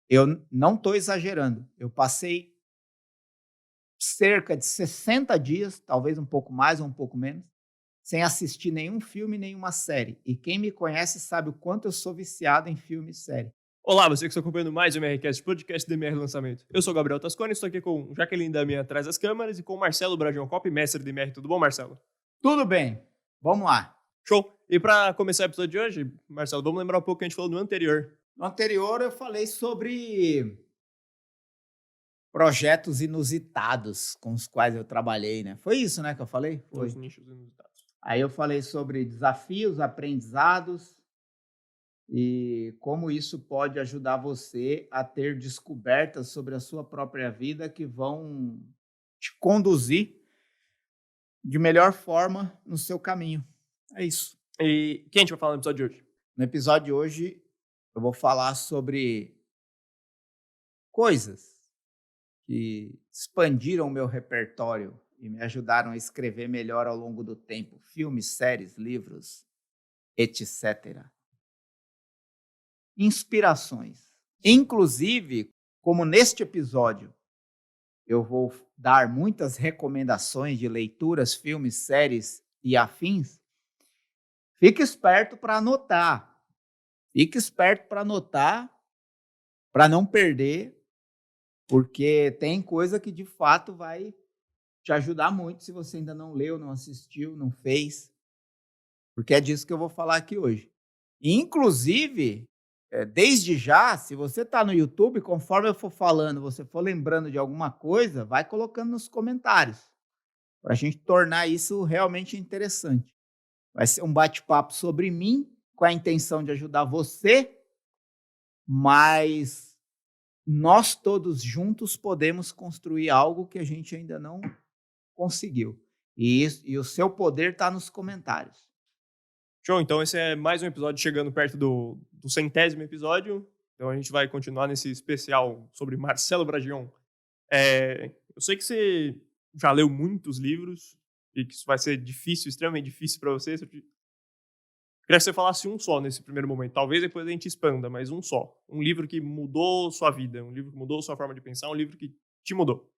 Eu não estou exagerando. Eu passei cerca de 60 dias, talvez um pouco mais ou um pouco menos, sem assistir nenhum filme, nenhuma série. E quem me conhece sabe o quanto eu sou viciado em filme e série. Olá, você que está acompanhando mais o MRCast, podcast do MR Lançamento. Eu sou o Gabriel Tascone, estou aqui com Jaqueline Damian atrás das câmeras e com Marcelo Bradion Cop, mestre do MR. Tudo bom, Marcelo? Tudo bem, vamos lá. Show! E para começar o episódio de hoje, Marcelo, vamos lembrar um pouco o que a gente falou no anterior. No anterior eu falei sobre projetos inusitados com os quais eu trabalhei, né? Foi isso, né, que eu falei? Foi. Nos nichos inusitados. Aí eu falei sobre desafios, aprendizados e como isso pode ajudar você a ter descobertas sobre a sua própria vida que vão te conduzir de melhor forma no seu caminho. É isso. E quem a gente vai falar no episódio de hoje? No episódio de hoje eu vou falar sobre coisas que expandiram o meu repertório e me ajudaram a escrever melhor ao longo do tempo. Filmes, séries, livros, etc. Inspirações. Inclusive, como neste episódio eu vou dar muitas recomendações de leituras, filmes, séries e afins, fique esperto para anotar. Fique esperto para anotar, para não perder, porque tem coisa que de fato vai te ajudar muito se você ainda não leu, não assistiu, não fez, porque é disso que eu vou falar aqui hoje. E, inclusive, desde já, se você está no YouTube, conforme eu for falando, você for lembrando de alguma coisa, vai colocando nos comentários, para a gente tornar isso realmente interessante. Vai ser um bate-papo sobre mim, com a intenção de ajudar você, mas nós todos juntos podemos construir algo que a gente ainda não conseguiu. E o seu poder está nos comentários. Show, então esse é mais um episódio chegando perto do 100º episódio. Então a gente vai continuar nesse especial sobre Marcelo Bradion. Eu sei que você já leu muitos livros e que isso vai ser difícil, extremamente difícil para você. Eu queria que você falasse um só nesse primeiro momento. Talvez depois a gente expanda, mas um só. Um livro que mudou sua vida, um livro que mudou sua forma de pensar, um livro que te mudou.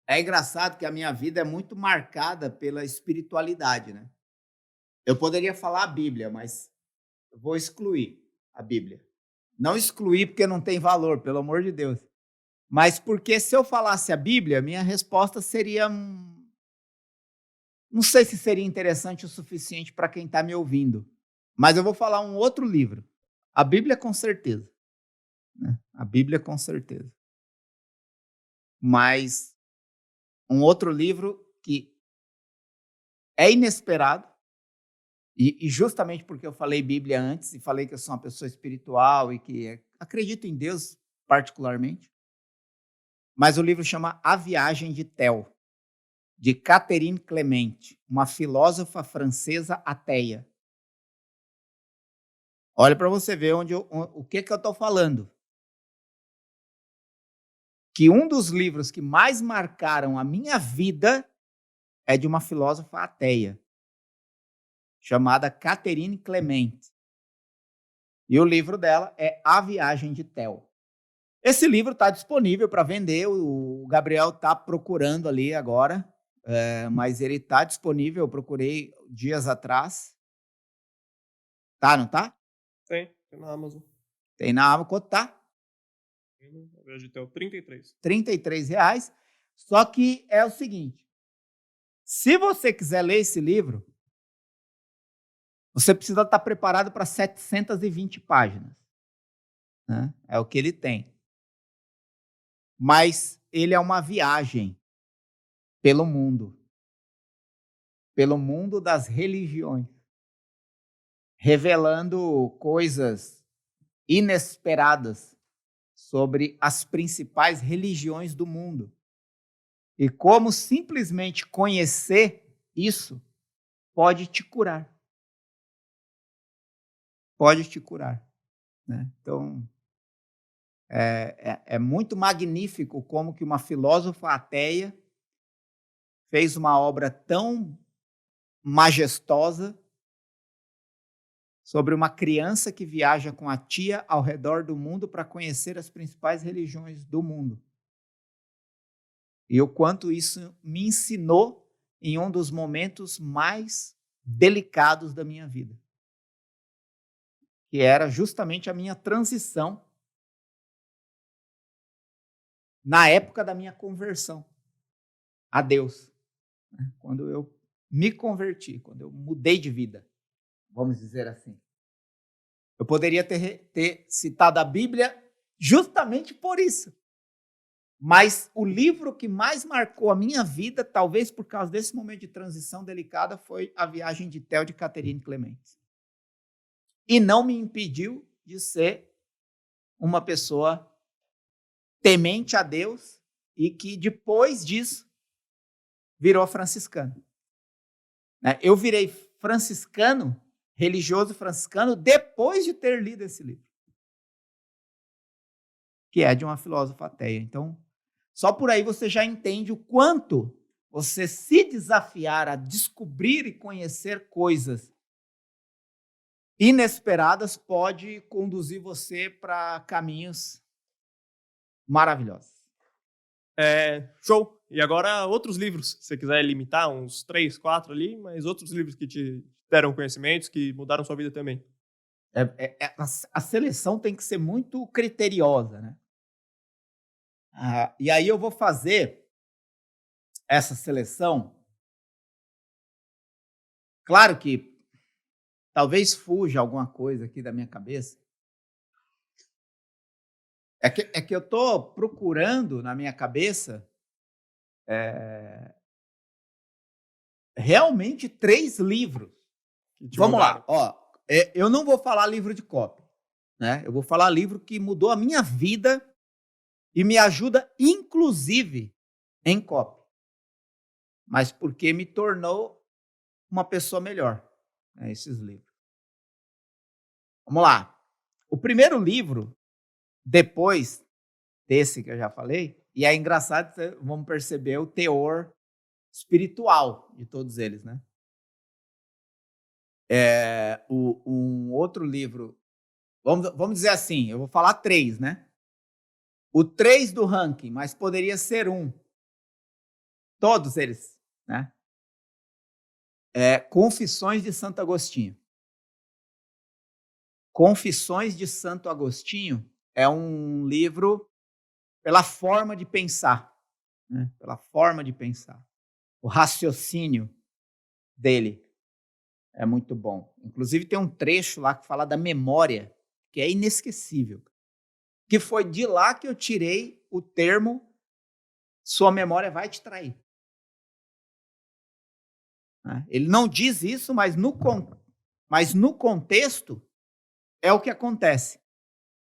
É engraçado que a minha vida é muito marcada pela espiritualidade, né? Eu poderia falar a Bíblia, mas eu vou excluir a Bíblia. Não excluir porque não tem valor, pelo amor de Deus. Mas porque se eu falasse a Bíblia, minha resposta seria... Não sei se seria interessante o suficiente para quem está me ouvindo. Mas eu vou falar um outro livro. A Bíblia, com certeza. Né? A Bíblia, com certeza. Mas um outro livro que é inesperado, e justamente porque eu falei Bíblia antes, e falei que eu sou uma pessoa espiritual e que acredito em Deus particularmente, mas o livro chama A Viagem de Théo, de Catherine Clement, uma filósofa francesa ateia. Olha para você ver o que eu estou falando. Que um dos livros que mais marcaram a minha vida é de uma filósofa ateia, chamada Catherine Clement. E o livro dela é A Viagem de Théo. Esse livro está disponível para vender, o Gabriel está procurando ali agora, mas ele está disponível, eu procurei dias atrás. Tá, não tá? Tem na Amazon. Tem na Amazon, quanto tá? A Viagem de Théo, 33. R$33. Só que é o seguinte, se você quiser ler esse livro, você precisa estar preparado para 720 páginas. Né? É o que ele tem. Mas ele é uma viagem pelo mundo das religiões, revelando coisas inesperadas sobre as principais religiões do mundo. E como simplesmente conhecer isso pode te curar. Pode te curar. Né? Então, é muito magnífico como que uma filósofa ateia fez uma obra tão majestosa sobre uma criança que viaja com a tia ao redor do mundo para conhecer as principais religiões do mundo. E o quanto isso me ensinou em um dos momentos mais delicados da minha vida, que era justamente a minha transição na época da minha conversão a Deus, né? Quando eu me converti, quando eu mudei de vida, vamos dizer assim. Eu poderia ter citado a Bíblia justamente por isso. Mas o livro que mais marcou a minha vida, talvez por causa desse momento de transição delicada, foi A Viagem de Théo, de Catherine Clements. E não me impediu de ser uma pessoa temente a Deus e que depois disso virou franciscano. Eu virei franciscano, religioso franciscano, depois de ter lido esse livro, que é de uma filósofa ateia. Então, só por aí você já entende o quanto você se desafiar a descobrir e conhecer coisas inesperadas pode conduzir você para caminhos maravilhosos. Show! E agora outros livros, se você quiser limitar, uns 3, 4 ali, mas outros livros que te deram conhecimentos, que mudaram sua vida também. A seleção tem que ser muito criteriosa, né? E aí eu vou fazer essa seleção. Claro que talvez fuja alguma coisa aqui da minha cabeça. É que eu estou procurando na minha cabeça realmente 3 livros. Vamos lá. Eu não vou falar livro de cópia, né? Eu vou falar livro que mudou a minha vida e me ajuda, inclusive, em cópia. Mas porque me tornou uma pessoa melhor, né, esses livros. Vamos lá. O primeiro livro, depois desse que eu já falei, e é engraçado, vamos perceber o teor espiritual de todos eles, né? Um outro livro, vamos dizer assim, eu vou falar 3, né? O 3 do ranking, mas poderia ser 1. Todos eles, né? Confissões de Santo Agostinho. Confissões de Santo Agostinho é um livro pela forma de pensar, né? Pela forma de pensar. O raciocínio dele é muito bom. Inclusive tem um trecho lá que fala da memória, que é inesquecível. Que foi de lá que eu tirei o termo sua memória vai te trair. Ele não diz isso, mas no contexto é o que acontece.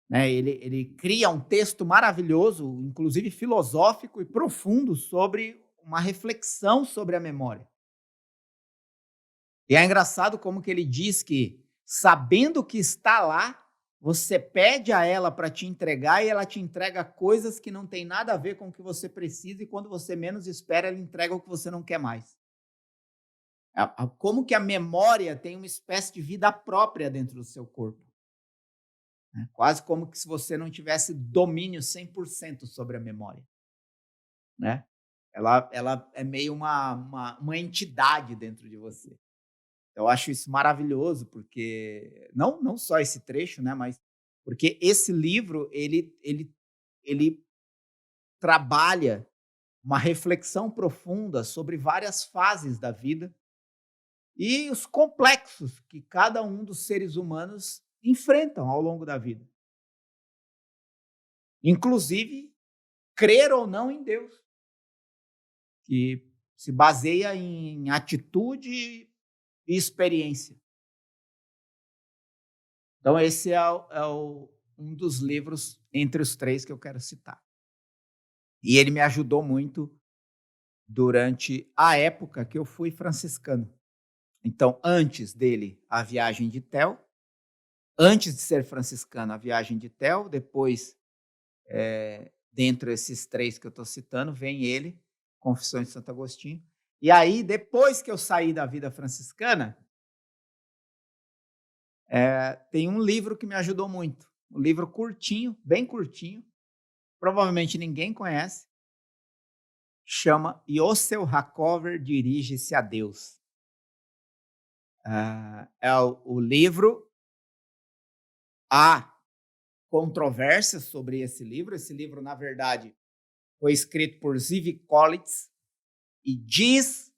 Ele cria um texto maravilhoso, inclusive filosófico e profundo, sobre uma reflexão sobre a memória. E é engraçado como que ele diz que, sabendo que está lá, você pede a ela para te entregar e ela te entrega coisas que não tem nada a ver com o que você precisa e quando você menos espera, ela entrega o que você não quer mais. Como que a memória tem uma espécie de vida própria dentro do seu corpo. Quase como que se você não tivesse domínio 100% sobre a memória. Né? Ela é meio uma entidade dentro de você. Eu acho isso maravilhoso, porque não só esse trecho, né, mas porque esse livro ele trabalha uma reflexão profunda sobre várias fases da vida e os complexos que cada um dos seres humanos enfrentam ao longo da vida. Inclusive, crer ou não em Deus, que se baseia em atitude e experiência. Então, esse um dos livros entre os 3 que eu quero citar. E ele me ajudou muito durante a época que eu fui franciscano. Então, antes dele, A Viagem de Théo. Antes de ser franciscano, A Viagem de Théo. Depois, dentro desses 3 que eu estou citando, vem ele, Confissões de Santo Agostinho. E aí, depois que eu saí da vida franciscana, Tem um livro que me ajudou muito. Um livro curtinho, bem curtinho. Provavelmente ninguém conhece. Chama Yossel Hakover Dirige-se a Deus. O livro. Há controvérsias sobre esse livro. Esse livro, na verdade, foi escrito por Ziv Kolitz e diz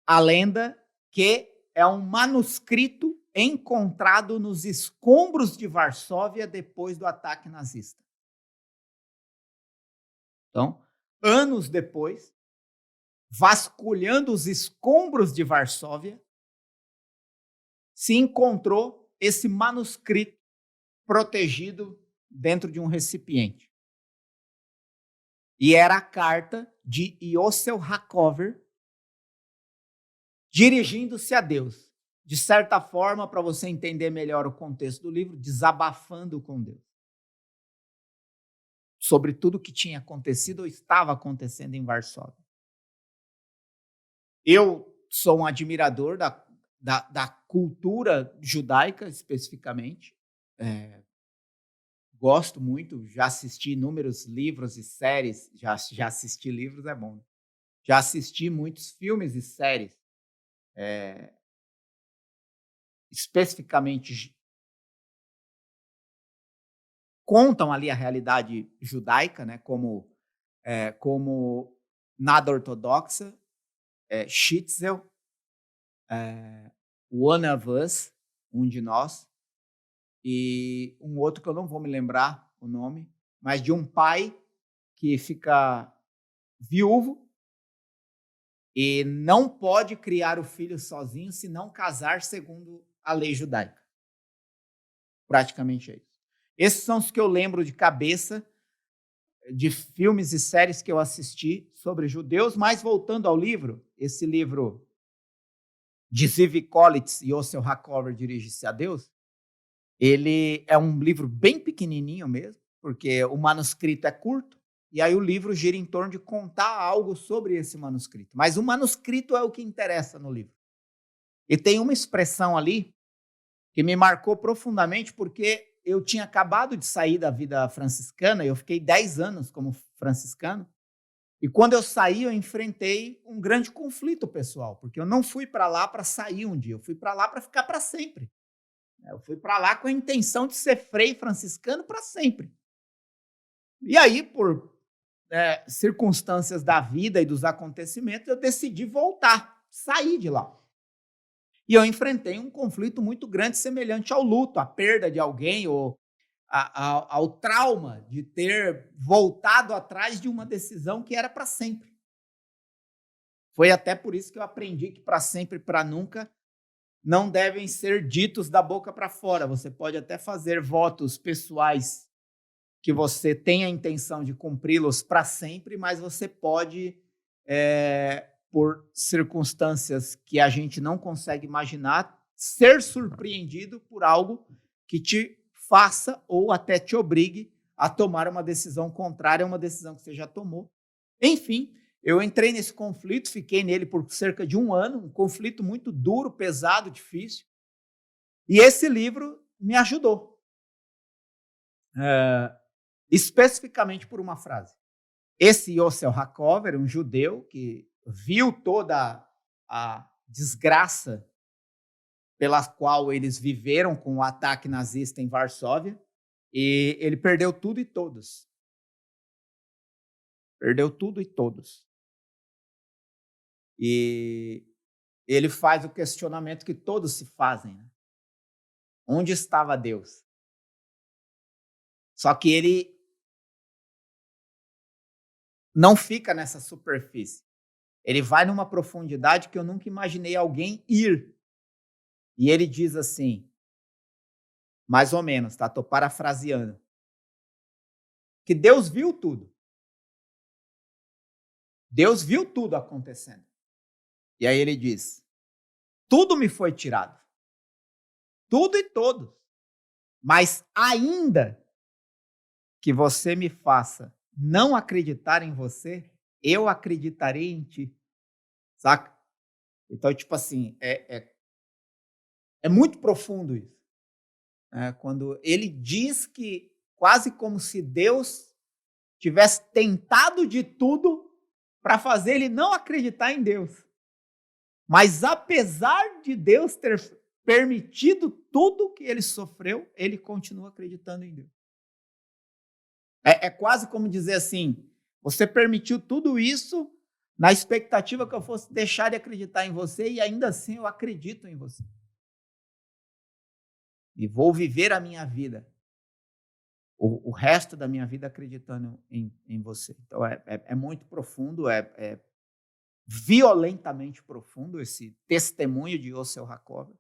a lenda que é um manuscrito encontrado nos escombros de Varsóvia depois do ataque nazista. Então, anos depois, vasculhando os escombros de Varsóvia, se encontrou esse manuscrito protegido dentro de um recipiente. E era a carta de Yossel Hakover dirigindo-se a Deus. De certa forma, para você entender melhor o contexto do livro, desabafando com Deus. Sobre tudo que tinha acontecido ou estava acontecendo em Varsóvia. Eu sou um admirador da cultura judaica, especificamente. Gosto muito, já assisti inúmeros livros e séries. Já assisti livros, é bom. Já assisti muitos filmes e séries. Especificamente contam ali a realidade judaica, né, como Nada Ortodoxa, Shitzel, One of Us, um de nós, e um outro que eu não vou me lembrar o nome, mas de um pai que fica viúvo e não pode criar o filho sozinho se não casar segundo a lei judaica. Praticamente é isso. Esses são os que eu lembro de cabeça de filmes e séries que eu assisti sobre judeus, mas voltando ao livro, esse livro de Ziv Kolitz e Yossel Hakover Dirige-se a Deus, ele é um livro bem pequenininho mesmo, porque o manuscrito é curto, e aí o livro gira em torno de contar algo sobre esse manuscrito. Mas o manuscrito é o que interessa no livro. E tem uma expressão ali que me marcou profundamente, porque eu tinha acabado de sair da vida franciscana, eu fiquei 10 anos como franciscano, e quando eu saí, eu enfrentei um grande conflito pessoal, porque eu não fui para lá para sair um dia, eu fui para lá para ficar para sempre. Eu fui para lá com a intenção de ser frei franciscano para sempre. E aí, por circunstâncias da vida e dos acontecimentos, eu decidi voltar, sair de lá. E eu enfrentei um conflito muito grande, semelhante ao luto, à perda de alguém, ou ao trauma de ter voltado atrás de uma decisão que era para sempre. Foi até por isso que eu aprendi que para sempre e para nunca não devem ser ditos da boca para fora. Você pode até fazer votos pessoais que você tem a intenção de cumpri-los para sempre, mas você pode, por circunstâncias que a gente não consegue imaginar, ser surpreendido por algo que te faça ou até te obrigue a tomar uma decisão contrária a uma decisão que você já tomou. Enfim, eu entrei nesse conflito, fiquei nele por cerca de 1 ano, um conflito muito duro, pesado, difícil. E esse livro me ajudou. Especificamente por uma frase. Esse Yossel Hakover, um judeu que viu toda a desgraça pela qual eles viveram com o ataque nazista em Varsóvia, e ele perdeu tudo e todos. Perdeu tudo e todos. E ele faz o questionamento que todos se fazem, né? Onde estava Deus? Só que ele não fica nessa superfície. Ele vai numa profundidade que eu nunca imaginei alguém ir. E ele diz assim, mais ou menos, tá? Estou parafraseando, que Deus viu tudo. Deus viu tudo acontecendo. E aí ele diz, tudo me foi tirado. Tudo e todos. Mas ainda que você me faça não acreditar em você, eu acreditarei em ti. Saca? Então, tipo assim, É muito profundo isso. Quando ele diz que quase como se Deus tivesse tentado de tudo para fazer ele não acreditar em Deus. Mas apesar de Deus ter permitido tudo que ele sofreu, ele continua acreditando em Deus. É quase como dizer assim, você permitiu tudo isso na expectativa que eu fosse deixar de acreditar em você e ainda assim eu acredito em você. E vou viver a minha vida, o resto da minha vida acreditando em você. Então é muito profundo, é violentamente profundo esse testemunho de Yosef Hakov.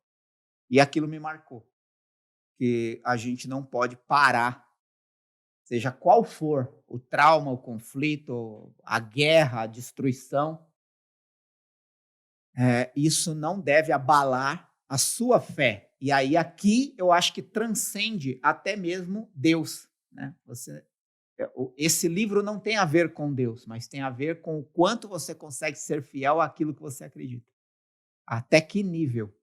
E aquilo me marcou, que a gente não pode parar, seja qual for o trauma, o conflito, a guerra, a destruição, isso não deve abalar a sua fé. E aí aqui eu acho que transcende até mesmo Deus. Né? Esse livro não tem a ver com Deus, mas tem a ver com o quanto você consegue ser fiel àquilo que você acredita. Até que nível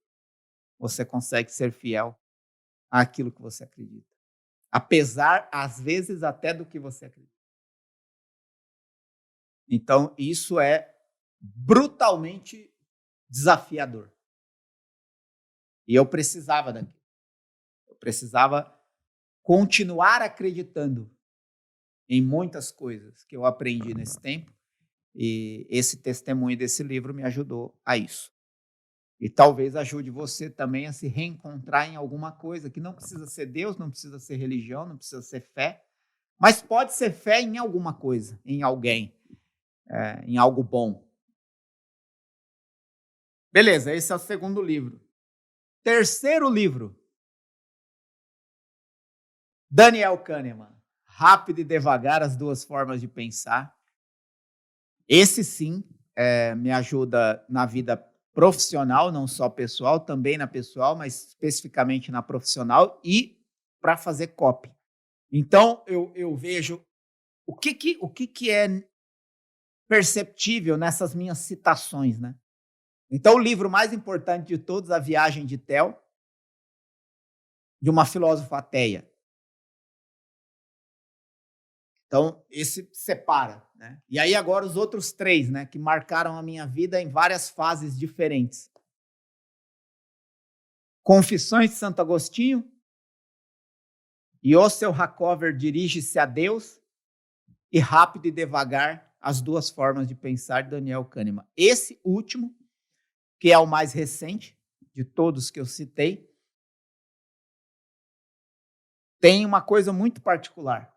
você consegue ser fiel àquilo que você acredita. Apesar, às vezes, até do que você acredita. Então, isso é brutalmente desafiador. E eu precisava daquilo. Eu precisava continuar acreditando em muitas coisas que eu aprendi nesse tempo. E esse testemunho desse livro me ajudou a isso. E talvez ajude você também a se reencontrar em alguma coisa que não precisa ser Deus, não precisa ser religião, não precisa ser fé, mas pode ser fé em alguma coisa, em alguém, em algo bom. Beleza, esse é o segundo livro. Terceiro livro. Daniel Kahneman. Rápido e devagar, as duas formas de pensar. Esse sim me ajuda na vida profissional, não só pessoal, também na pessoal, mas especificamente na profissional e para fazer copy. Então, eu vejo o que é perceptível nessas minhas citações, né? Então, o livro mais importante de todos, A Viagem de Theo, de uma filósofa ateia. Então, esse separa, né? E aí agora os outros três, né, que marcaram a minha vida em várias fases diferentes. Confissões de Santo Agostinho, Yosef Hakover dirige-se a Deus e Rápido e Devagar, as duas formas de pensar, de Daniel Kahneman. Esse último, que é o mais recente de todos que eu citei, tem uma coisa muito particular.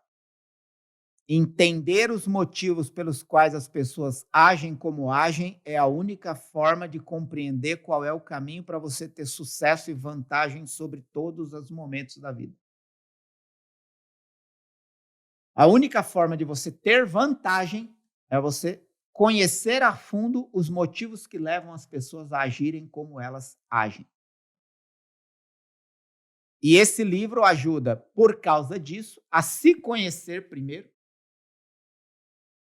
Entender os motivos pelos quais as pessoas agem como agem é a única forma de compreender qual é o caminho para você ter sucesso e vantagem sobre todos os momentos da vida. A única forma de você ter vantagem é você conhecer a fundo os motivos que levam as pessoas a agirem como elas agem. E esse livro ajuda, por causa disso, a se conhecer primeiro,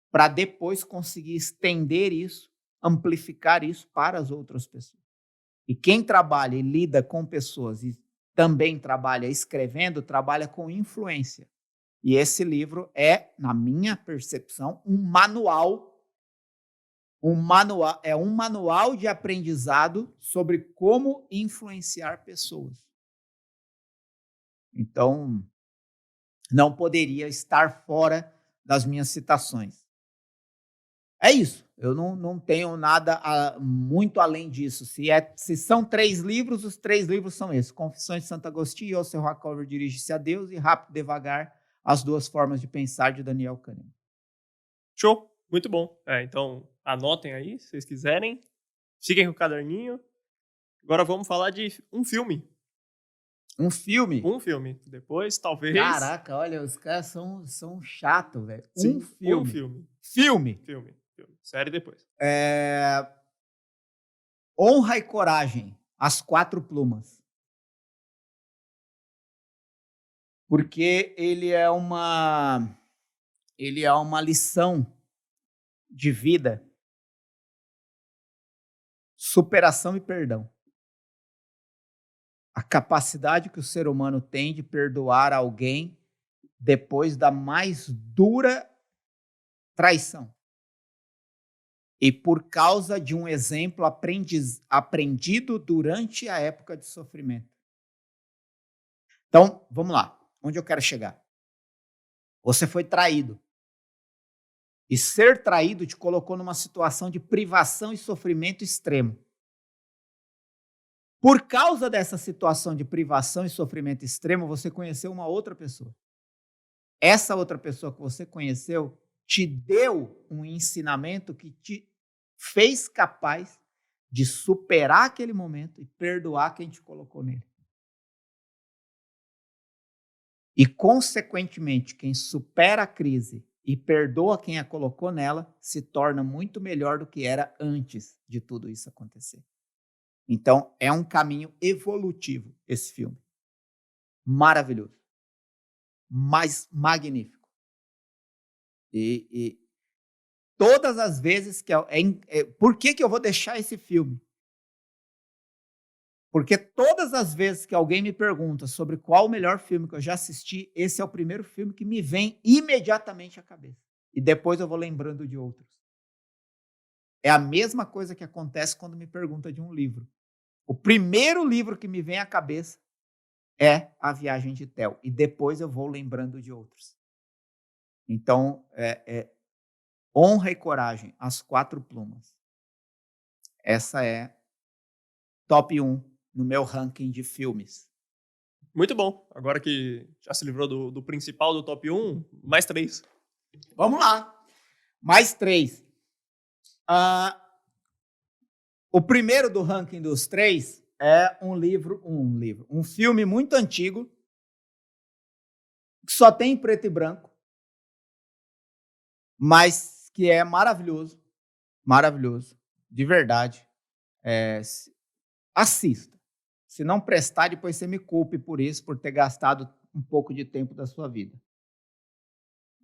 para depois conseguir estender isso, amplificar isso para as outras pessoas. E quem trabalha e lida com pessoas e também trabalha escrevendo, trabalha com influência. E esse livro é, na minha percepção, um manual de aprendizado sobre como influenciar pessoas. Então, não poderia estar fora das minhas citações. É isso. Eu não tenho nada muito além disso. Se são 3 livros, os 3 livros são esses. Confissões de Santo Agostinho, Yosef Hakover dirige-se a Deus e Rápido e Devagar, as duas formas de pensar, de Daniel Kahneman. Show! Muito bom. Então, anotem aí, se vocês quiserem. Fiquem com o caderninho. Agora vamos falar de um filme. Um filme? Um filme. Depois, talvez... Caraca, olha, os caras são chatos, velho. Sim, Um filme. Um filme. Filme. Série depois. Honra e Coragem, As 4 Plumas. Porque ele é uma lição de vida, superação e perdão. a capacidade que o ser humano tem de perdoar alguém depois da mais dura traição. E por causa de um exemplo aprendido durante a época de sofrimento. Então, vamos lá. Onde eu quero chegar? Você foi traído. E ser traído te colocou numa situação de privação e sofrimento extremo. Por causa dessa situação de privação e sofrimento extremo, você conheceu uma outra pessoa. Essa outra pessoa que você conheceu te deu um ensinamento que te fez capaz de superar aquele momento e perdoar quem te colocou nele. E, consequentemente, quem supera a crise e perdoa quem a colocou nela, se torna muito melhor do que era antes de tudo isso acontecer. Então, é um caminho evolutivo esse filme. Maravilhoso. Mas magnífico. E todas as vezes que... por que eu vou deixar esse filme? Porque todas as vezes que alguém me pergunta sobre qual o melhor filme que eu já assisti, esse é o primeiro filme que me vem imediatamente à cabeça. E depois eu vou lembrando de outros. É a mesma coisa que acontece quando me pergunta de um livro. O primeiro livro que me vem à cabeça é A Viagem de Théo. E depois eu vou lembrando de outros. Então, Honra e Coragem, As Quatro Plumas. Essa é top 1 no meu ranking de filmes. Muito bom. Agora que já se livrou do principal do top 1, mais 3. Vamos lá. Mais 3. O primeiro do ranking dos 3 é um filme muito antigo, que só tem em preto e branco, mas que é maravilhoso, maravilhoso, de verdade. Assista. Se não prestar, depois você me culpe por isso, por ter gastado um pouco de tempo da sua vida.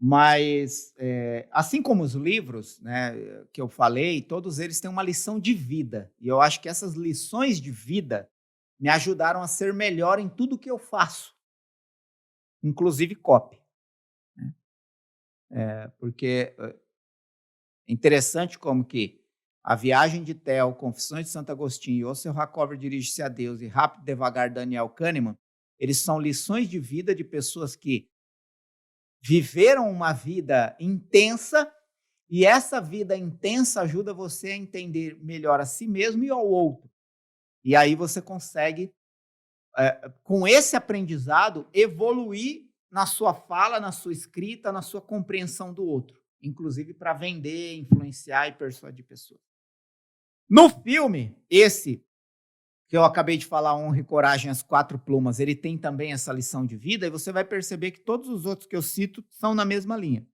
Mas, assim como os livros, né, que eu falei, todos eles têm uma lição de vida. E eu acho que essas lições de vida me ajudaram a ser melhor em tudo que eu faço, inclusive copy. Porque é interessante como que A Viagem de Théo, Confissões de Santo Agostinho, O Seu Hacover Dirige-se a Deus e Rápido e Devagar, Daniel Kahneman, eles são lições de vida de pessoas que viveram uma vida intensa, e essa vida intensa ajuda você a entender melhor a si mesmo e ao outro. E aí você consegue, com esse aprendizado, evoluir na sua fala, na sua escrita, na sua compreensão do outro, inclusive para vender, influenciar e persuadir pessoas. No filme, esse que eu acabei de falar, Honra e Coragem, As Quatro Plumas, ele tem também essa lição de vida, e você vai perceber que todos os outros que eu cito são na mesma linha.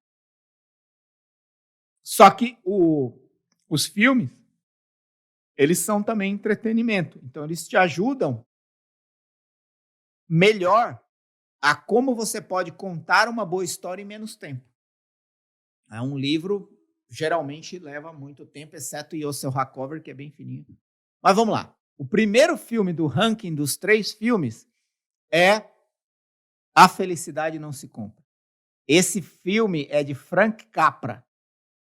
Só que os filmes, eles são também entretenimento. Então, eles te ajudam melhor a como você pode contar uma boa história em menos tempo. Um livro geralmente leva muito tempo, exceto O Seu Hacover, que é bem fininho. Mas vamos lá. O primeiro filme do ranking dos 3 filmes é A Felicidade Não Se Compra. Esse filme é de Frank Capra,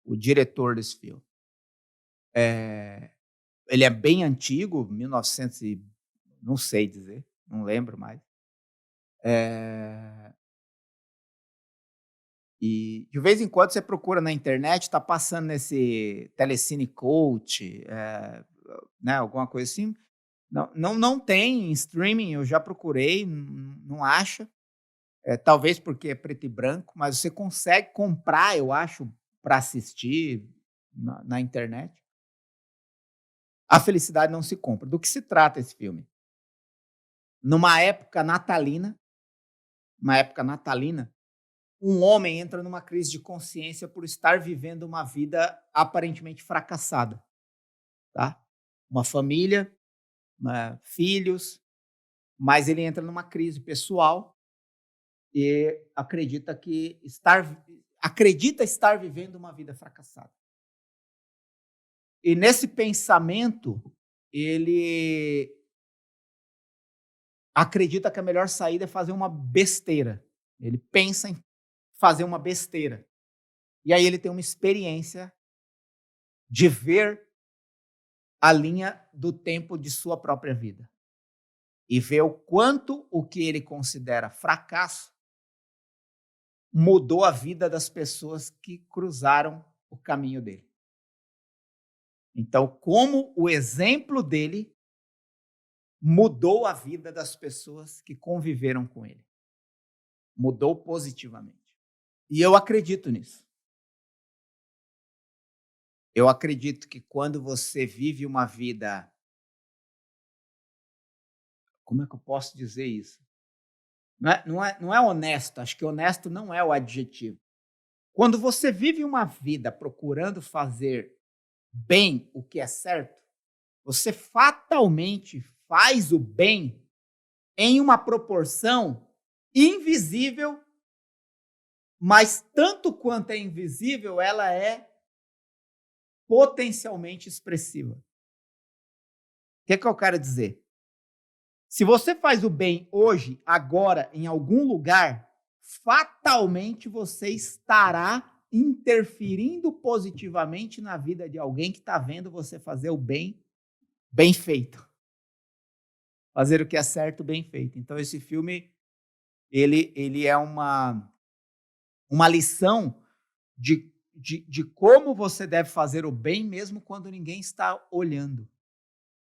o diretor desse filme. Ele é bem antigo, 1900 e... não sei dizer, não lembro mais. E de vez em quando você procura na internet, está passando nesse Telecine Coach, né, alguma coisa assim. Não tem em streaming, eu já procurei, não acha. Talvez porque é preto e branco, mas você consegue comprar, eu acho, para assistir na internet. A Felicidade Não Se Compra. Do que se trata esse filme? Numa época natalina, um homem entra numa crise de consciência por estar vivendo uma vida aparentemente fracassada. Tá? Uma família, filhos, mas ele entra numa crise pessoal e acredita estar vivendo uma vida fracassada. E nesse pensamento, ele acredita que a melhor saída é fazer uma besteira. Ele pensa em fazer uma besteira. E aí ele tem uma experiência de ver a linha do tempo de sua própria vida. E ver o quanto o que ele considera fracasso mudou a vida das pessoas que cruzaram o caminho dele. Então, como o exemplo dele mudou a vida das pessoas que conviveram com ele. Mudou positivamente. E eu acredito nisso. Eu acredito que quando você vive uma vida... Como é que eu posso dizer isso? Não é honesto, acho que honesto não é o adjetivo. Quando você vive uma vida procurando fazer bem o que é certo, você fatalmente faz o bem em uma proporção invisível, mas tanto quanto é invisível, ela é potencialmente expressiva. O que eu quero dizer? Se você faz o bem hoje, agora, em algum lugar, fatalmente você estará interferindo positivamente na vida de alguém que está vendo você fazer o bem, bem feito. Fazer o que é certo, bem feito. Então, esse filme, ele é uma lição de como você deve fazer o bem mesmo quando ninguém está olhando.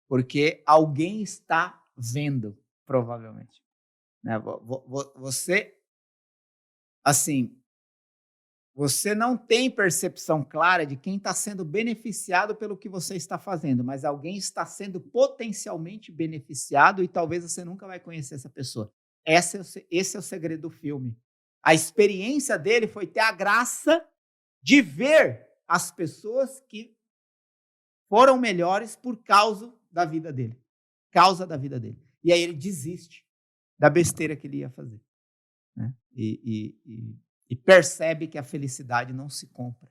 Porque alguém está vendo, provavelmente. Né? Você, assim, você não tem percepção clara de quem está sendo beneficiado pelo que você está fazendo, mas alguém está sendo potencialmente beneficiado e talvez você nunca vai conhecer essa pessoa. Esse é o segredo do filme. A experiência dele foi ter a graça de ver as pessoas que foram melhores por causa da vida dele. E aí ele desiste da besteira que ele ia fazer. Né? E percebe que a felicidade não se compra.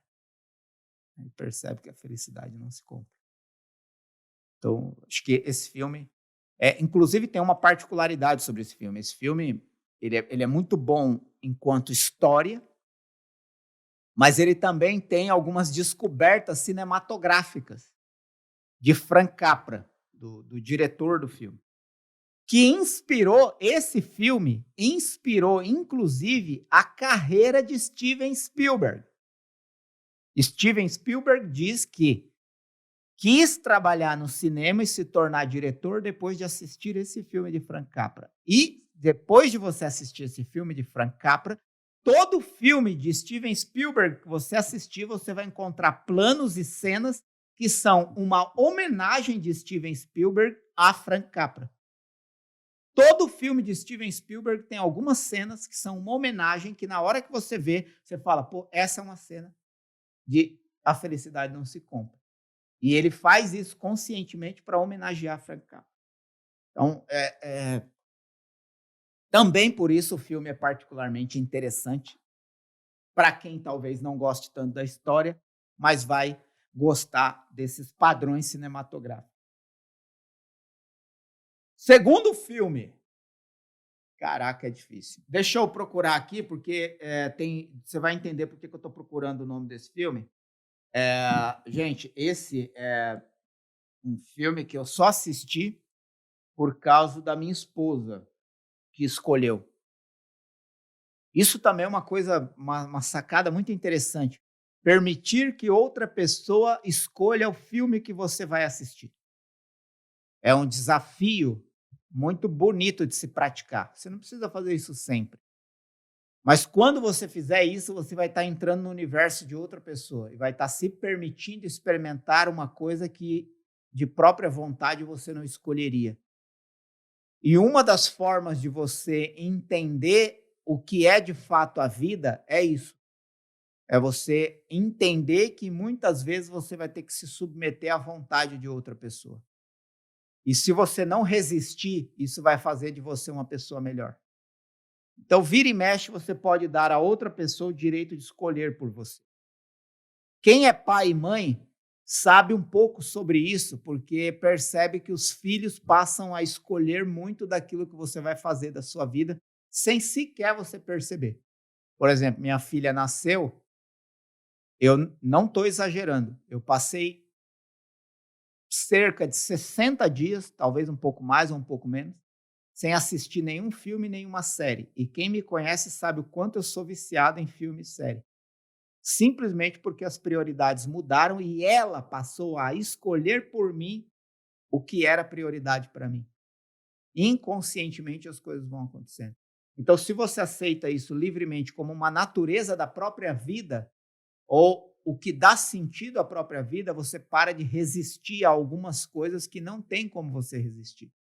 Então, acho que esse filme... inclusive, tem uma particularidade sobre esse filme. Esse filme ele é muito bom enquanto história, mas ele também tem algumas descobertas cinematográficas de Frank Capra, do diretor do filme, que inspirou inclusive a carreira de Steven Spielberg. Steven Spielberg diz que quis trabalhar no cinema e se tornar diretor depois de assistir esse filme de Frank Capra. E depois de você assistir esse filme de Frank Capra, todo filme de Steven Spielberg que você assistir, você vai encontrar planos e cenas que são uma homenagem de Steven Spielberg a Frank Capra. Todo filme de Steven Spielberg tem algumas cenas que são uma homenagem que na hora que você vê, você fala, pô, essa é uma cena de A Felicidade Não Se Compra. E ele faz isso conscientemente para homenagear Frank Capra. Então, também por isso o filme é particularmente interessante para quem talvez não goste tanto da história, mas vai gostar desses padrões cinematográficos. Segundo filme. Caraca, é difícil. Deixa eu procurar aqui, porque você vai entender por que eu estou procurando o nome desse filme. Gente, esse é um filme que eu só assisti por causa da minha esposa, que escolheu. Isso também é uma coisa, uma sacada muito interessante. Permitir que outra pessoa escolha o filme que você vai assistir. É um desafio muito bonito de se praticar. Você não precisa fazer isso sempre. Mas quando você fizer isso, você vai estar entrando no universo de outra pessoa e vai estar se permitindo experimentar uma coisa que, de própria vontade, você não escolheria. E uma das formas de você entender o que é de fato a vida é isso. É você entender que muitas vezes você vai ter que se submeter à vontade de outra pessoa. E se você não resistir, isso vai fazer de você uma pessoa melhor. Então, vira e mexe, você pode dar a outra pessoa o direito de escolher por você. Quem é pai e mãe sabe um pouco sobre isso, porque percebe que os filhos passam a escolher muito daquilo que você vai fazer da sua vida, sem sequer você perceber. Por exemplo, minha filha nasceu, eu não estou exagerando, eu passei cerca de 60 dias, talvez um pouco mais ou um pouco menos, sem assistir nenhum filme, nenhuma série. E quem me conhece sabe o quanto eu sou viciado em filme e série. Simplesmente porque as prioridades mudaram e ela passou a escolher por mim o que era prioridade para mim. Inconscientemente as coisas vão acontecendo. Então, se você aceita isso livremente como uma natureza da própria vida, ou o que dá sentido à própria vida, você para de resistir a algumas coisas que não tem como você resistir.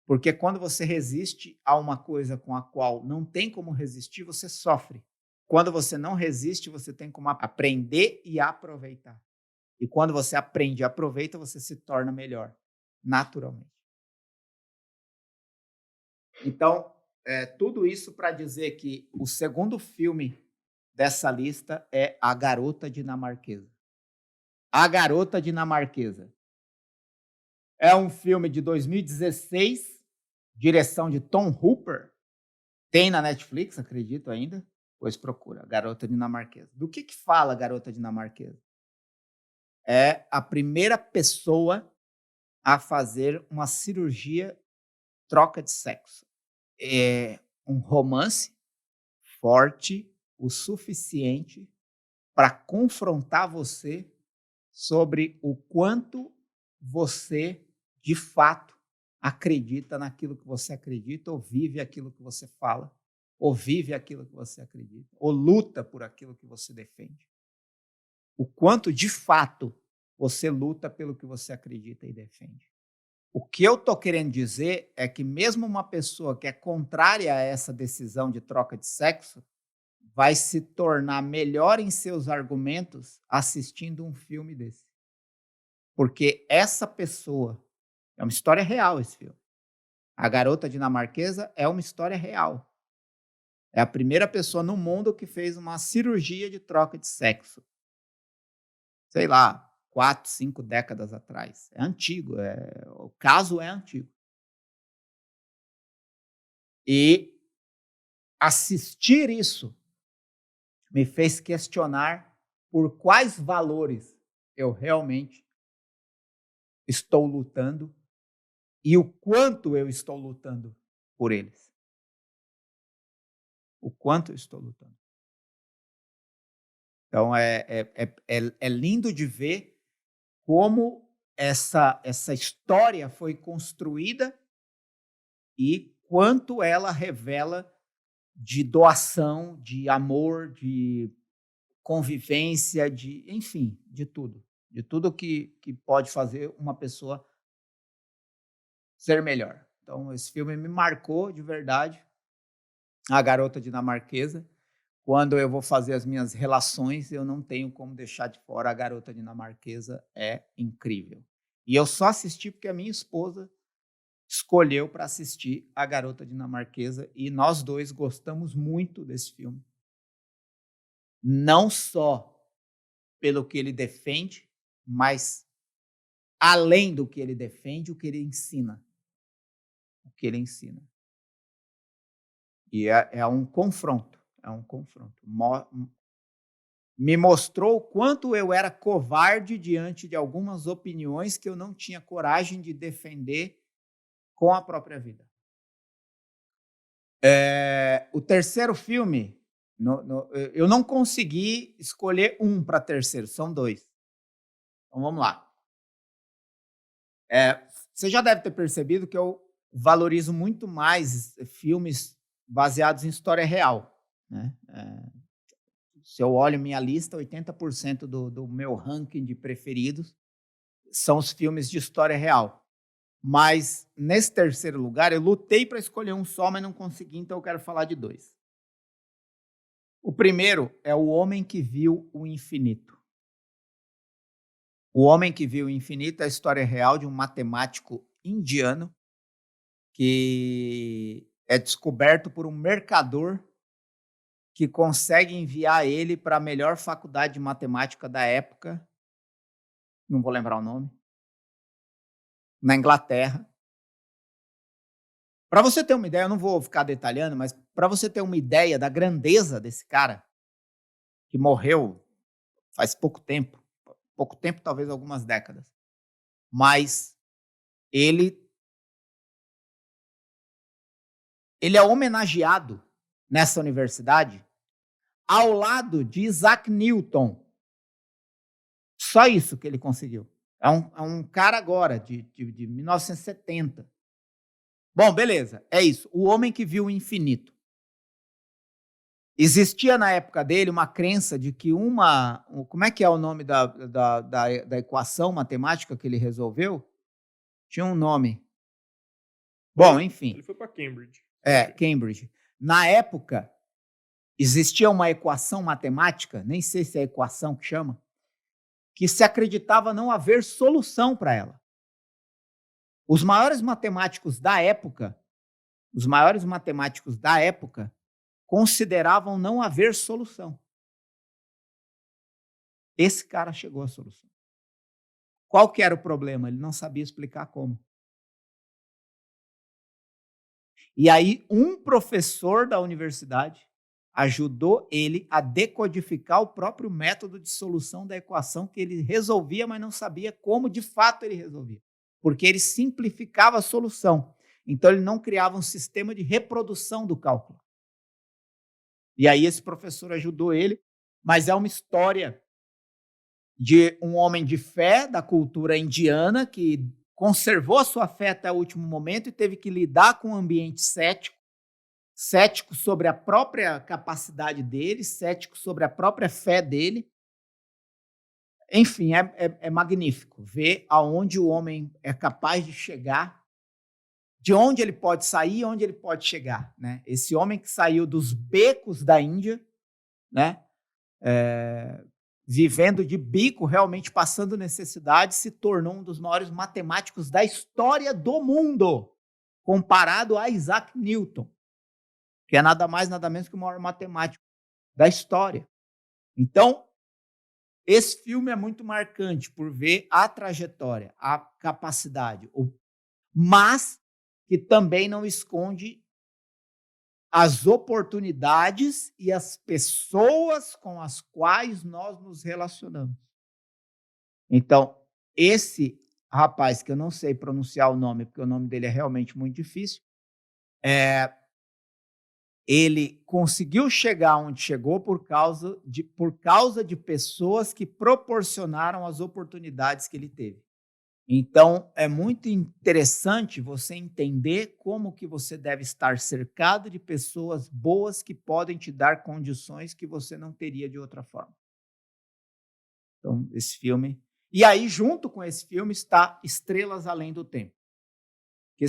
Porque quando você resiste a uma coisa com a qual não tem como resistir, você sofre. Quando você não resiste, você tem como aprender e aproveitar. E quando você aprende e aproveita, você se torna melhor, naturalmente. Então, tudo isso para dizer que o segundo filme dessa lista é A Garota Dinamarquesa. A Garota Dinamarquesa. É um filme de 2016, direção de Tom Hooper. Tem na Netflix, acredito ainda. Pois procura, Garota Dinamarquesa. Do que fala a Garota Dinamarquesa? É a primeira pessoa a fazer uma cirurgia troca de sexo. É um romance forte o suficiente para confrontar você sobre o quanto você, de fato, acredita naquilo que você acredita, ou vive aquilo que você fala, ou vive aquilo que você acredita, ou luta por aquilo que você defende. O quanto, de fato, você luta pelo que você acredita e defende. O que eu estou querendo dizer é que mesmo uma pessoa que é contrária a essa decisão de troca de sexo vai se tornar melhor em seus argumentos assistindo um filme desse. Porque essa pessoa, é uma história real esse filme. A Garota Dinamarquesa é uma história real. É a primeira pessoa no mundo que fez uma cirurgia de troca de sexo. Sei lá, 4, 5 décadas atrás. É antigo, o caso é antigo. E assistir isso me fez questionar por quais valores eu realmente estou lutando e o quanto eu estou lutando por eles. O quanto eu estou lutando. Então, é lindo de ver como essa história foi construída e quanto ela revela de doação, de amor, de convivência, enfim, de tudo. De tudo que pode fazer uma pessoa ser melhor. Então, esse filme me marcou de verdade. A Garota Dinamarquesa. Quando eu vou fazer as minhas relações, eu não tenho como deixar de fora A Garota Dinamarquesa. É incrível. E eu só assisti porque a minha esposa escolheu para assistir A Garota Dinamarquesa e nós dois gostamos muito desse filme. Não só pelo que ele defende, mas além do que ele defende, o que ele ensina. O que ele ensina. E é um confronto. É um confronto. Me mostrou o quanto eu era covarde diante de algumas opiniões que eu não tinha coragem de defender com a própria vida. O terceiro filme, eu não consegui escolher um para terceiro, são 2. Então vamos lá. Você já deve ter percebido que eu valorizo muito mais filmes baseados em história real, né? Se eu olho minha lista, 80% do meu ranking de preferidos são os filmes de história real. Mas, nesse terceiro lugar, eu lutei para escolher um só, mas não consegui, então eu quero falar de 2. O primeiro é O Homem que Viu o Infinito. O Homem que Viu o Infinito é a história real de um matemático indiano que é descoberto por um mercador que consegue enviar ele para a melhor faculdade de matemática da época não vou lembrar o nome, na Inglaterra. Para você ter uma ideia, eu não vou ficar detalhando, mas para você ter uma ideia da grandeza desse cara, que morreu faz pouco tempo, talvez algumas décadas, mas ele é homenageado nessa universidade ao lado de Isaac Newton. Só isso que ele conseguiu. É um cara agora, de 1970. Bom, beleza, é isso. O homem que viu o infinito. Existia na época dele uma crença de que como é que é o nome da equação matemática que ele resolveu? Tinha um nome. Bom, enfim. Ele foi para Cambridge. Cambridge. Na época, existia uma equação matemática, nem sei se é equação que chama, que se acreditava não haver solução para ela. Os maiores matemáticos da época consideravam não haver solução. Esse cara chegou à solução. Qual que era o problema? Ele não sabia explicar como. E aí, um professor da universidade ajudou ele a decodificar o próprio método de solução da equação que ele resolvia, mas não sabia como de fato ele resolvia. Porque ele simplificava a solução. Então, ele não criava um sistema de reprodução do cálculo. E aí, esse professor ajudou ele, mas é uma história de um homem de fé da cultura indiana que conservou a sua fé até o último momento e teve que lidar com um ambiente cético sobre a própria capacidade dele, cético sobre a própria fé dele. Enfim, é magnífico ver aonde o homem é capaz de chegar, de onde ele pode sair e onde ele pode chegar, né? Esse homem que saiu dos becos da Índia, né? Vivendo de bico, realmente passando necessidade, se tornou um dos maiores matemáticos da história do mundo, comparado a Isaac Newton, que é nada mais, nada menos que o maior matemático da história. Então, esse filme é muito marcante por ver a trajetória, a capacidade, mas que também não esconde as oportunidades e as pessoas com as quais nós nos relacionamos. Então, esse rapaz, que eu não sei pronunciar o nome, porque o nome dele é realmente muito difícil, ele conseguiu chegar onde chegou por causa de pessoas que proporcionaram as oportunidades que ele teve. Então, é muito interessante você entender como que você deve estar cercado de pessoas boas que podem te dar condições que você não teria de outra forma. Então, esse filme... E aí, junto com esse filme, está Estrelas Além do Tempo, que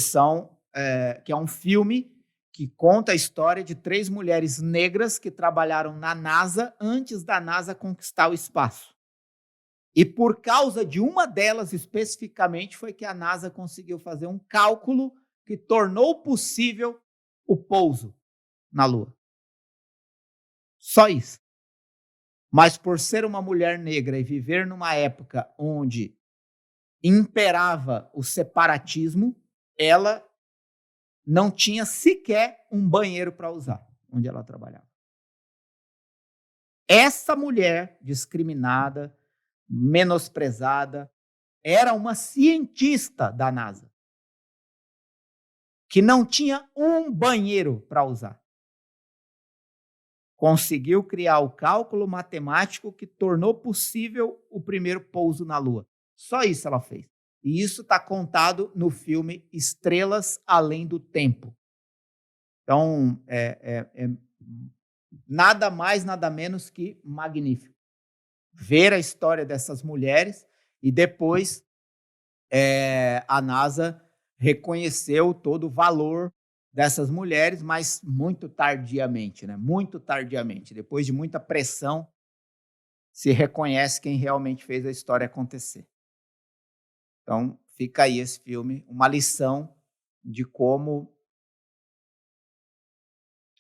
é um filme que conta a história de 3 mulheres negras que trabalharam na NASA antes da NASA conquistar o espaço. E por causa de uma delas especificamente foi que a NASA conseguiu fazer um cálculo que tornou possível o pouso na Lua. Só isso. Mas por ser uma mulher negra e viver numa época onde imperava o separatismo, ela não tinha sequer um banheiro para usar onde ela trabalhava. Essa mulher discriminada, menosprezada, era uma cientista da NASA, que não tinha um banheiro para usar. Conseguiu criar o cálculo matemático que tornou possível o primeiro pouso na Lua. Só isso ela fez. E isso está contado no filme Estrelas Além do Tempo. Então, nada mais, nada menos que magnífico. Ver a história dessas mulheres e depois a NASA reconheceu todo o valor dessas mulheres, mas muito tardiamente, né? Muito tardiamente. Depois de muita pressão, se reconhece quem realmente fez a história acontecer. Então, fica aí esse filme, uma lição de como,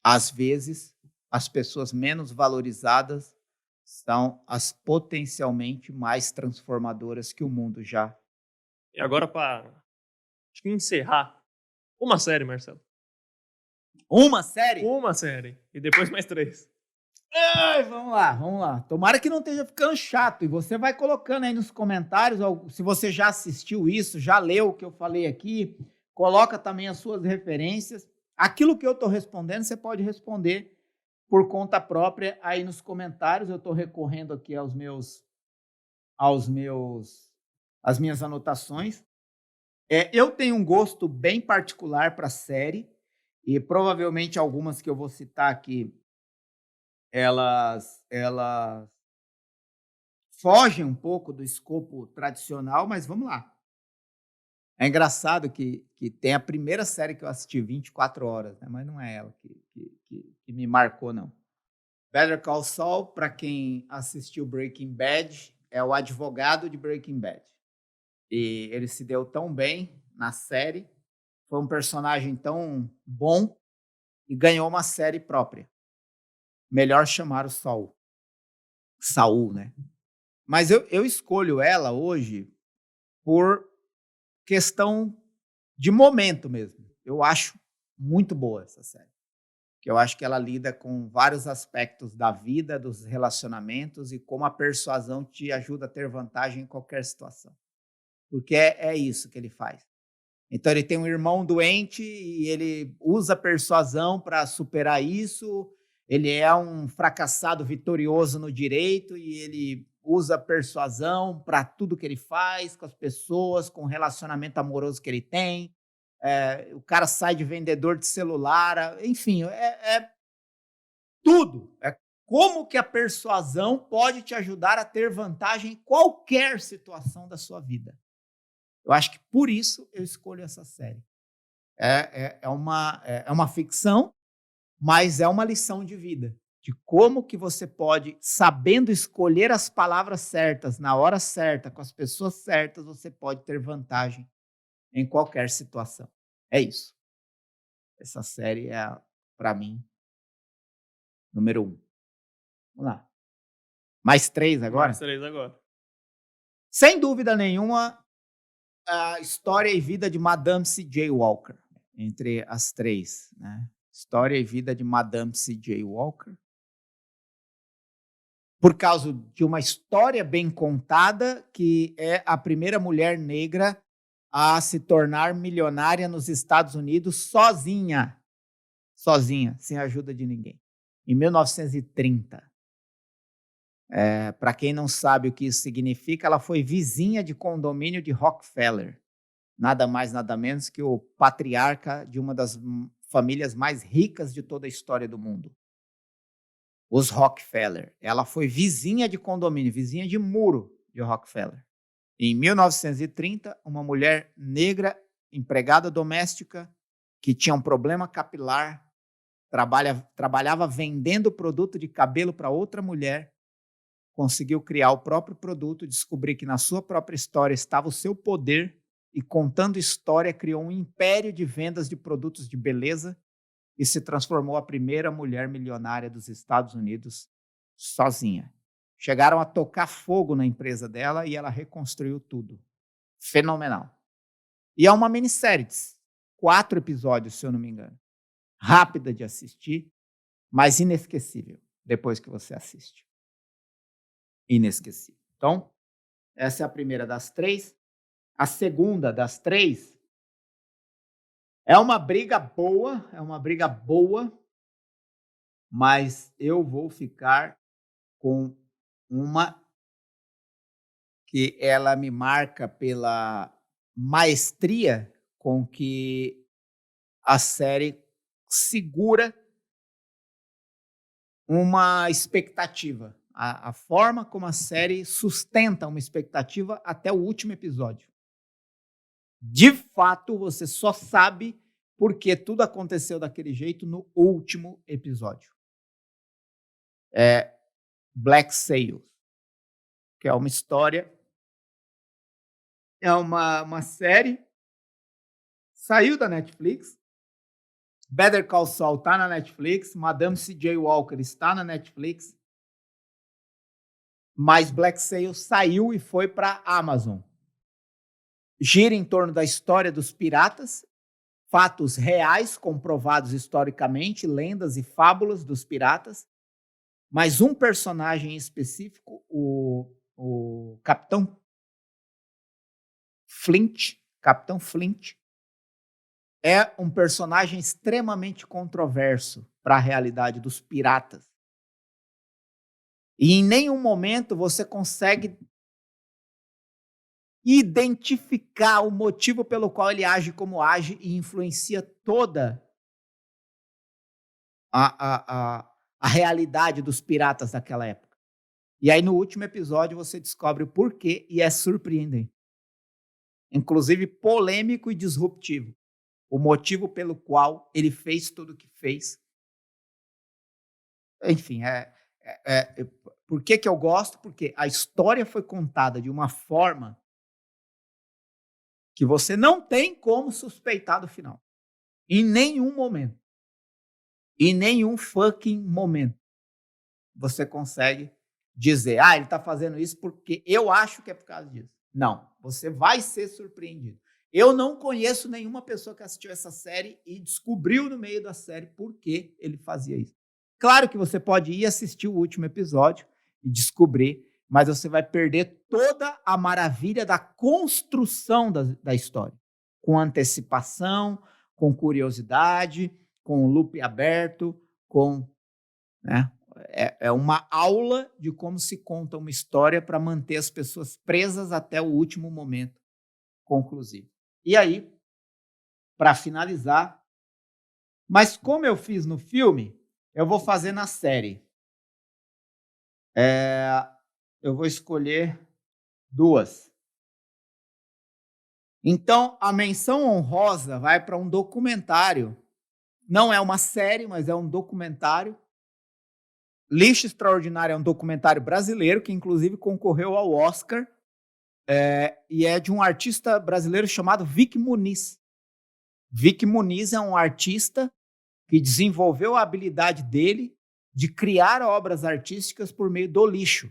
às vezes, as pessoas menos valorizadas são as potencialmente mais transformadoras que o mundo já. E agora, para encerrar, uma série, Marcelo. Uma série? Uma série. E depois mais 3. Ai, vamos lá. Tomara que não esteja ficando chato. E você vai colocando aí nos comentários, se você já assistiu isso, já leu o que eu falei aqui, coloca também as suas referências. Aquilo que eu estou respondendo, você pode responder por conta própria aí nos comentários. Eu estou recorrendo aqui às minhas anotações. Eu tenho um gosto bem particular para série e provavelmente algumas que eu vou citar aqui, elas fogem um pouco do escopo tradicional, mas vamos lá. É engraçado que tem a primeira série que eu assisti, 24 horas, né? Mas não é ela que me marcou, não. Better Call Saul, para quem assistiu Breaking Bad, é o advogado de Breaking Bad. E ele se deu tão bem na série, foi um personagem tão bom e ganhou uma série própria. Melhor chamar o Saul, né? Mas eu escolho ela hoje por questão de momento mesmo. Eu acho muito boa essa série. Que eu acho que ela lida com vários aspectos da vida, dos relacionamentos e como a persuasão te ajuda a ter vantagem em qualquer situação. Porque é isso que ele faz. Então ele tem um irmão doente e ele usa a persuasão para superar isso. Ele é um fracassado vitorioso no direito e ele usa a persuasão para tudo que ele faz, com as pessoas, com o relacionamento amoroso que ele tem. O cara sai de vendedor de celular, enfim, é tudo. É como que a persuasão pode te ajudar a ter vantagem em qualquer situação da sua vida. Eu acho que por isso eu escolho essa série. É uma ficção, mas é uma lição de vida. De como que você pode, sabendo escolher as palavras certas, na hora certa, com as pessoas certas, você pode ter vantagem em qualquer situação. É isso. Essa série é, para mim, número 1. Vamos lá. Mais 3 agora? Mais 3 agora. Sem dúvida nenhuma, a história e vida de Madame C.J. Walker. Entre as 3, né? História e vida de Madame C.J. Walker. Por causa de uma história bem contada, que é a primeira mulher negra a se tornar milionária nos Estados Unidos sozinha, sem a ajuda de ninguém, em 1930. Para quem não sabe o que isso significa, ela foi vizinha de condomínio de Rockefeller, nada mais, nada menos que o patriarca de uma das famílias mais ricas de toda a história do mundo. Os Rockefeller. Ela foi vizinha de condomínio, vizinha de muro de Rockefeller. Em 1930, uma mulher negra, empregada doméstica, que tinha um problema capilar, trabalhava vendendo produto de cabelo para outra mulher, conseguiu criar o próprio produto, descobrir que na sua própria história estava o seu poder e, contando história, criou um império de vendas de produtos de beleza e se transformou a primeira mulher milionária dos Estados Unidos sozinha. Chegaram a tocar fogo na empresa dela e ela reconstruiu tudo. Fenomenal. E é uma minissérie de 4 episódios, se eu não me engano. Rápida de assistir, mas inesquecível depois que você assiste. Inesquecível. Então, essa é a primeira das 3. A segunda das 3 é uma briga boa, mas eu vou ficar com uma que ela me marca pela maestria com que a série segura uma expectativa. A forma como a série sustenta uma expectativa até o último episódio. De fato, você só sabe porque tudo aconteceu daquele jeito no último episódio. Black Sails, que é uma história, é uma série, saiu da Netflix. Better Call Saul está na Netflix, Madame C.J. Walker está na Netflix. mas Black Sail saiu e foi para a Amazon. Gira em torno da história dos piratas, fatos reais comprovados historicamente, lendas e fábulas dos piratas, mas um personagem específico, o Capitão Flint, é um personagem extremamente controverso para a realidade dos piratas. E em nenhum momento você consegue identificar o motivo pelo qual ele age como age e influencia toda a realidade dos piratas daquela época. E aí, no último episódio, você descobre o porquê e é surpreendente. Inclusive polêmico e disruptivo. O motivo pelo qual ele fez tudo o que fez. Enfim, por que eu gosto? Porque a história foi contada de uma forma que você não tem como suspeitar do final. Em nenhum momento. Em nenhum fucking momento. Você consegue dizer, ele está fazendo isso porque eu acho que é por causa disso. Não, você vai ser surpreendido. Eu não conheço nenhuma pessoa que assistiu essa série e descobriu no meio da série por que ele fazia isso. Claro que você pode ir assistir o último episódio e descobrir, mas você vai perder toda a maravilha da construção da história. Com antecipação, com curiosidade, com o loop aberto, né? É uma aula de como se conta uma história para manter as pessoas presas até o último momento conclusivo. E aí, para finalizar, mas como eu fiz no filme, eu vou fazer na série. Eu vou escolher 2. Então, a menção honrosa vai para um documentário. Não é uma série, mas é um documentário. Lixo Extraordinário é um documentário brasileiro que, inclusive, concorreu ao Oscar. E é de um artista brasileiro chamado Vic Muniz. Vic Muniz é um artista que desenvolveu a habilidade dele de criar obras artísticas por meio do lixo.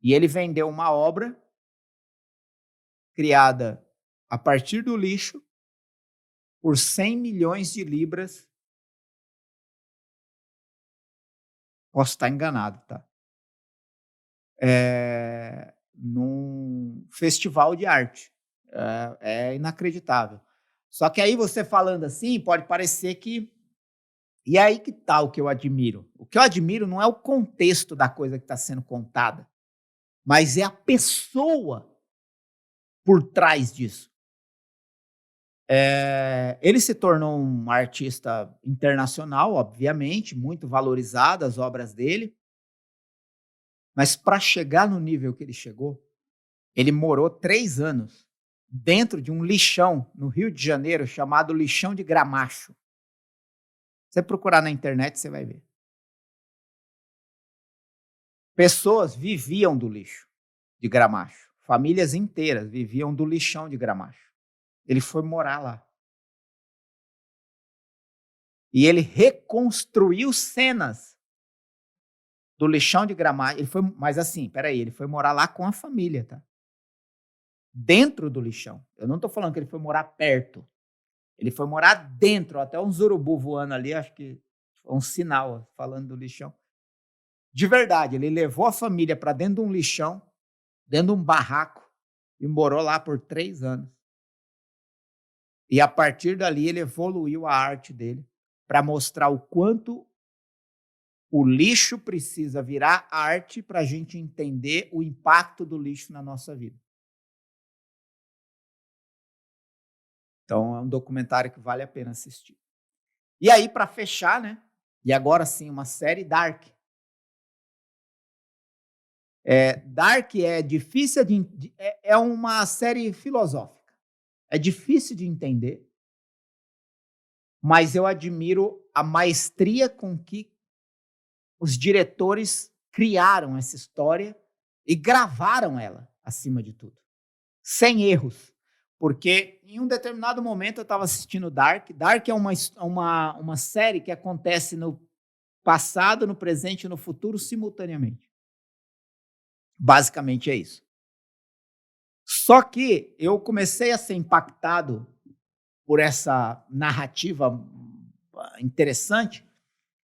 E ele vendeu uma obra criada a partir do lixo por 100 milhões de libras. Posso estar enganado, tá? Num festival de arte. É inacreditável. Só que aí você falando assim, pode parecer que... E aí que tá o que eu admiro. O que eu admiro não é o contexto da coisa que está sendo contada, mas é a pessoa por trás disso. Ele se tornou um artista internacional, obviamente, muito valorizado as obras dele, mas para chegar no nível que ele chegou, ele morou 3 anos dentro de um lixão no Rio de Janeiro chamado Lixão de Gramacho. Se você procurar na internet, você vai ver. Pessoas viviam do lixo de Gramacho. Famílias inteiras viviam do lixão de Gramacho. Ele foi morar lá. E ele reconstruiu cenas do lixão de Gramacho. Mas assim, peraí, ele foi morar lá com a família, tá? Dentro do lixão. Eu não estou falando que ele foi morar perto. Ele foi morar dentro, até uns urubu voando ali, acho que foi um sinal falando do lixão. De verdade, ele levou a família para dentro de um lixão, dentro de um barraco, e morou lá por 3 anos. E a partir dali ele evoluiu a arte dele para mostrar o quanto o lixo precisa virar arte para a gente entender o impacto do lixo na nossa vida. Então é um documentário que vale a pena assistir. E aí, para fechar, né? E agora sim, uma série Dark. Dark é difícil é uma série filosófica. É difícil de entender, mas eu admiro a maestria com que os diretores criaram essa história e gravaram ela, acima de tudo. Sem erros. Porque em um determinado momento eu estava assistindo Dark. Dark é uma série que acontece no passado, no presente e no futuro simultaneamente. Basicamente é isso. Só que eu comecei a ser impactado por essa narrativa interessante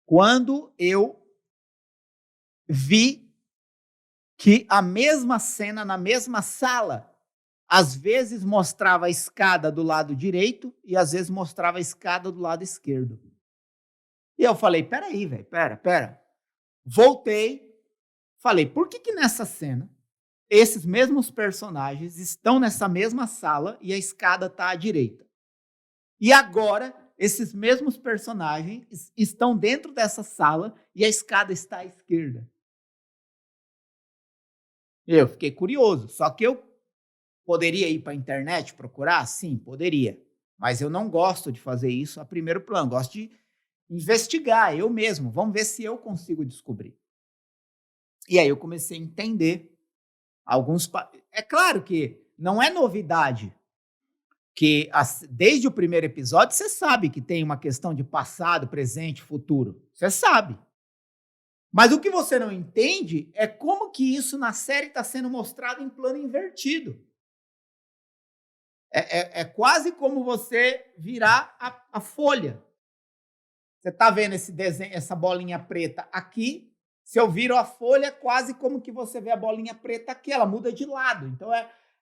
quando eu vi que a mesma cena na mesma sala às vezes mostrava a escada do lado direito e às vezes mostrava a escada do lado esquerdo. E eu falei, peraí, velho, pera. Voltei, falei, por que nessa cena esses mesmos personagens estão nessa mesma sala e a escada está à direita? E agora, esses mesmos personagens estão dentro dessa sala e a escada está à esquerda. Eu fiquei curioso, só que eu poderia ir para a internet procurar? Sim, poderia. Mas eu não gosto de fazer isso a primeiro plano. Gosto de investigar eu mesmo. Vamos ver se eu consigo descobrir. E aí eu comecei a entender alguns... É claro que não é novidade que desde o primeiro episódio você sabe que tem uma questão de passado, presente, futuro. Você sabe. Mas o que você não entende é como que isso na série está sendo mostrado em plano invertido. É quase como você virar a folha. Você está vendo esse desenho, essa bolinha preta aqui. Se eu viro a folha, é quase como que você vê a bolinha preta aqui. Ela muda de lado. Então,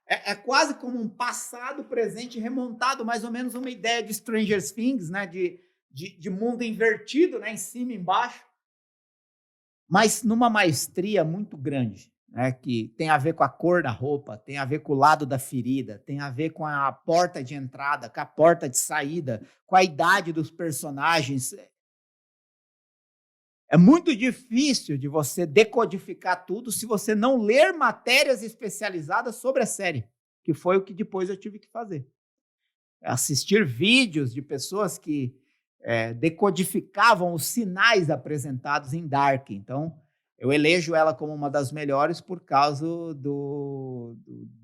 é quase como um passado, presente remontado. Mais ou menos uma ideia de Stranger Things, né? De mundo invertido, né? Em cima e embaixo. Mas numa maestria muito grande. Né, que tem a ver com a cor da roupa, tem a ver com o lado da ferida, tem a ver com a porta de entrada, com a porta de saída, com a idade dos personagens. É muito difícil de você decodificar tudo se você não ler matérias especializadas sobre a série, que foi o que depois eu tive que fazer. Assistir vídeos de pessoas que decodificavam os sinais apresentados em Dark. Então, eu elejo ela como uma das melhores por causa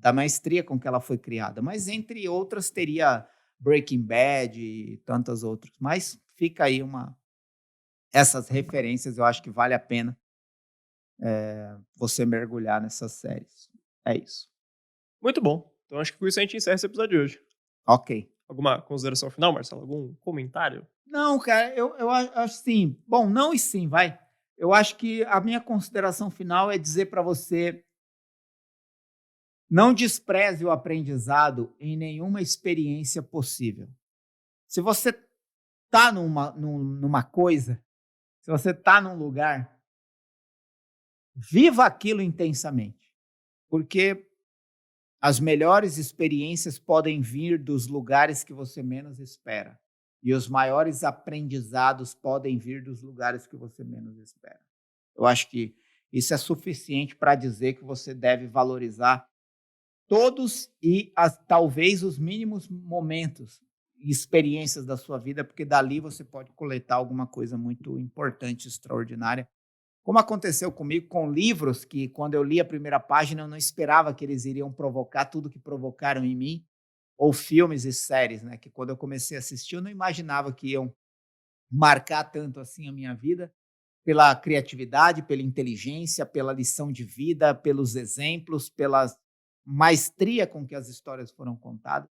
da maestria com que ela foi criada. Mas, entre outras, teria Breaking Bad e tantas outras. Mas fica aí essas referências, eu acho que vale a pena você mergulhar nessas séries. É isso. Muito bom. Então, acho que com isso a gente encerra esse episódio de hoje. Ok. Alguma consideração final, Marcelo? Algum comentário? Não, cara, eu acho sim. Bom, não e sim, vai. Eu acho que a minha consideração final é dizer para você: não despreze o aprendizado em nenhuma experiência possível. Se você está numa coisa, se você está num lugar, viva aquilo intensamente. Porque as melhores experiências podem vir dos lugares que você menos espera. E os maiores aprendizados podem vir dos lugares que você menos espera. Eu acho que isso é suficiente para dizer que você deve valorizar todos e talvez os mínimos momentos e experiências da sua vida, porque dali você pode coletar alguma coisa muito importante, extraordinária. Como aconteceu comigo com livros que, quando eu li a primeira página, eu não esperava que eles iriam provocar tudo que provocaram em mim. Ou filmes e séries, né? Que quando eu comecei a assistir, eu não imaginava que iam marcar tanto assim a minha vida, pela criatividade, pela inteligência, pela lição de vida, pelos exemplos, pela maestria com que as histórias foram contadas.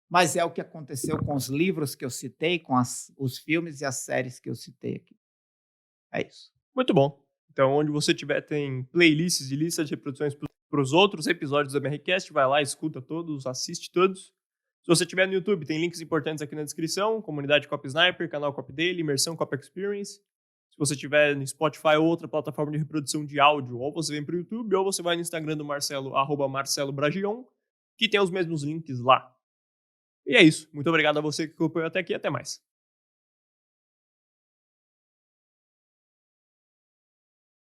Mas é o que aconteceu com os livros que eu citei, com os filmes e as séries que eu citei aqui. É isso. Muito bom. Então, onde você tiver, tem playlists e listas de reproduções para os outros episódios da MRCast, vai lá, escuta todos, assiste todos. Se você estiver no YouTube, tem links importantes aqui na descrição, comunidade Cop Sniper, canal Cop Daily, imersão Cop Experience. Se você estiver no Spotify ou outra plataforma de reprodução de áudio, ou você vem para o YouTube, ou você vai no Instagram do Marcelo, @MarceloBragion, que tem os mesmos links lá. E é isso. Muito obrigado a você que acompanhou até aqui. Até mais.